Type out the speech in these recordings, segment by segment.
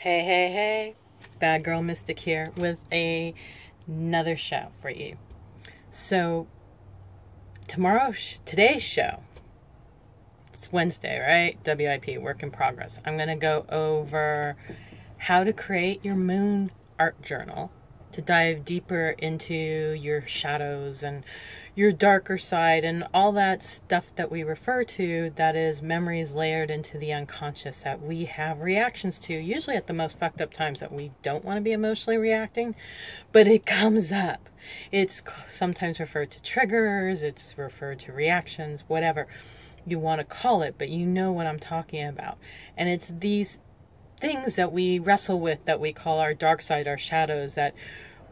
Hey, hey, hey, Bad Girl Mystic here with another show for you. So, today's show, it's Wednesday, right? WIP, work in progress. I'm going to go over how to create your moon art journal to dive deeper into your shadows and your darker side and all that stuff that we refer to that is memories layered into the unconscious that we have reactions to, usually at the most fucked up times that we don't want to be emotionally reacting, but it comes up. It's sometimes referred to triggers, it's referred to reactions, whatever you want to call it, but you know what I'm talking about. And it's these things that we wrestle with that we call our dark side, our shadows, that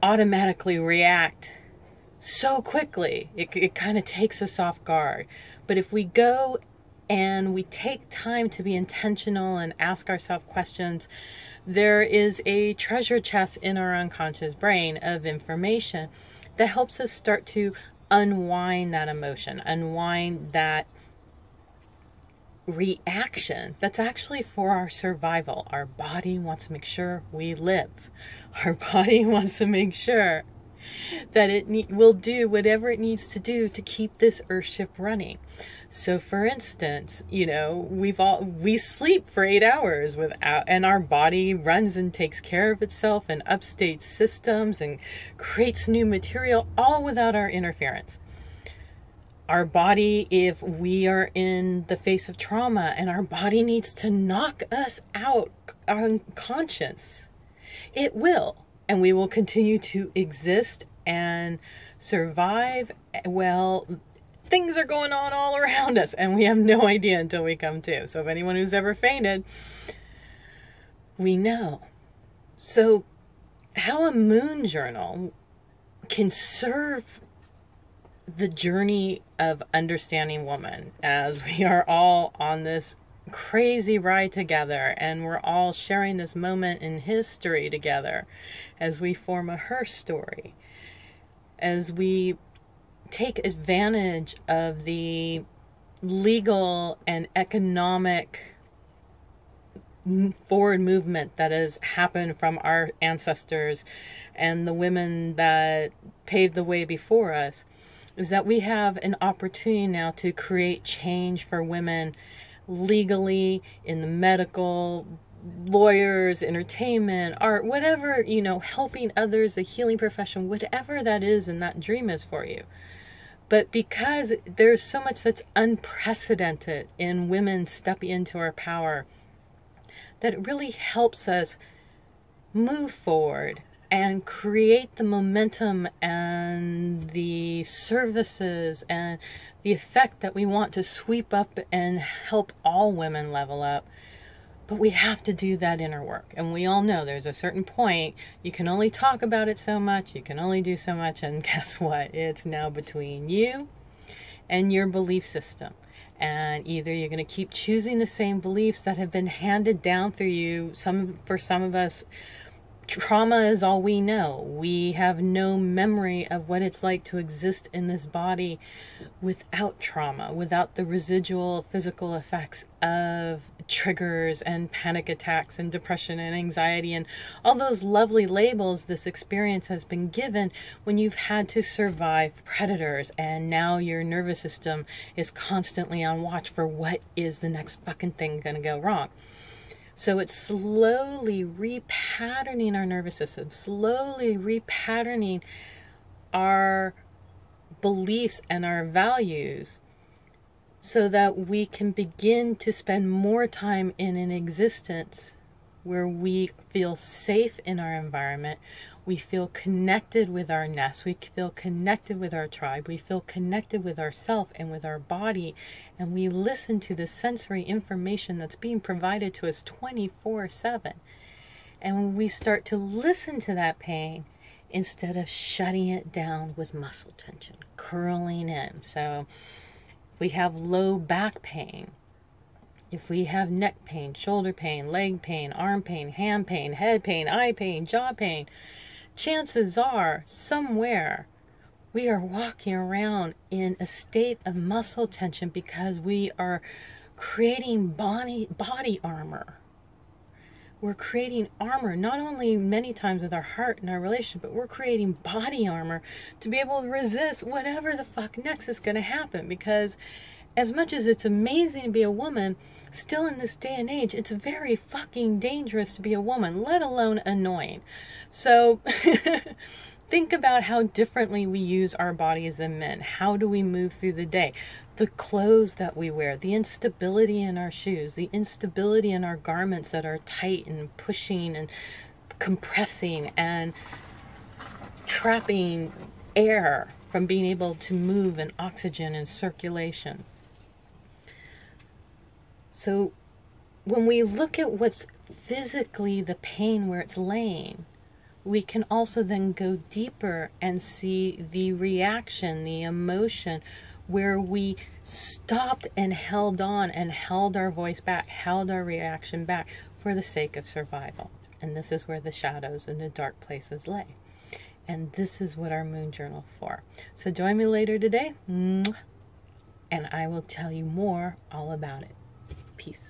automatically react so quickly. It kind of takes us off guard. But if we go and we take time to be intentional and ask ourselves questions, there is a treasure chest in our unconscious brain of information that helps us start to unwind that emotion, unwind that reaction that's actually for our survival. Our body wants to make sure we live. Our body wants to make sure that it will do whatever it needs to do to keep this earthship running. So for instance, we sleep for 8 hours and our body runs and takes care of itself and upstates systems and creates new material, all without our interference. Our body, if we are in the face of trauma and our body needs to knock us out unconscious, it will. And we will continue to exist and survive. Well, things are going on all around us and we have no idea until we come to. So if anyone who's ever fainted, we know. So how a moon journal can serve the journey of understanding woman, as we are all on this crazy ride together and we're all sharing this moment in history together as we form a her story, as we take advantage of the legal and economic forward movement that has happened from our ancestors and the women that paved the way before us, is that we have an opportunity now to create change for women legally, in the medical, lawyers, entertainment, art, whatever, helping others, the healing profession, whatever that is and that dream is for you. But because there's so much that's unprecedented in women stepping into our power, that it really helps us move forward and create the momentum and the services and the effect that we want to sweep up and help all women level up. But we have to do that inner work. And we all know there's a certain point, you can only talk about it so much, you can only do so much, and guess what? It's now between you and your belief system. And either you're going to keep choosing the same beliefs that have been handed down through you. For some of us, trauma is all we know. We have no memory of what it's like to exist in this body without trauma, without the residual physical effects of triggers and panic attacks and depression and anxiety and all those lovely labels this experience has been given when you've had to survive predators and now your nervous system is constantly on watch for what is the next fucking thing gonna go wrong. So it's slowly repatterning our nervous system, slowly repatterning our beliefs and our values so that we can begin to spend more time in an existence where we feel safe in our environment, we feel connected with our nest, we feel connected with our tribe, we feel connected with ourself and with our body, and we listen to the sensory information that's being provided to us 24/7. And when we start to listen to that pain, instead of shutting it down with muscle tension, curling in. So if we have low back pain, if we have neck pain, shoulder pain, leg pain, arm pain, hand pain, head pain, eye pain, jaw pain, chances are somewhere we are walking around in a state of muscle tension because we are creating body armor. we're creating armor, not only many times with our heart and our relationship, but we're creating body armor to be able to resist whatever the fuck next is going to happen. Because as much as it's amazing to be a woman, still in this day and age, it's very fucking dangerous to be a woman, let alone annoying. So think about how differently we use our bodies than men. How do we move through the day? The clothes that we wear, the instability in our shoes, the instability in our garments that are tight and pushing and compressing and trapping air from being able to move, and oxygen and circulation. So when we look at what's physically the pain where it's laying, we can also then go deeper and see the reaction, the emotion, where we stopped and held on and held our voice back, held our reaction back for the sake of survival. And this is where the shadows and the dark places lay. And this is what our moon journal for. So join me later today, and I will tell you more all about it. Peace.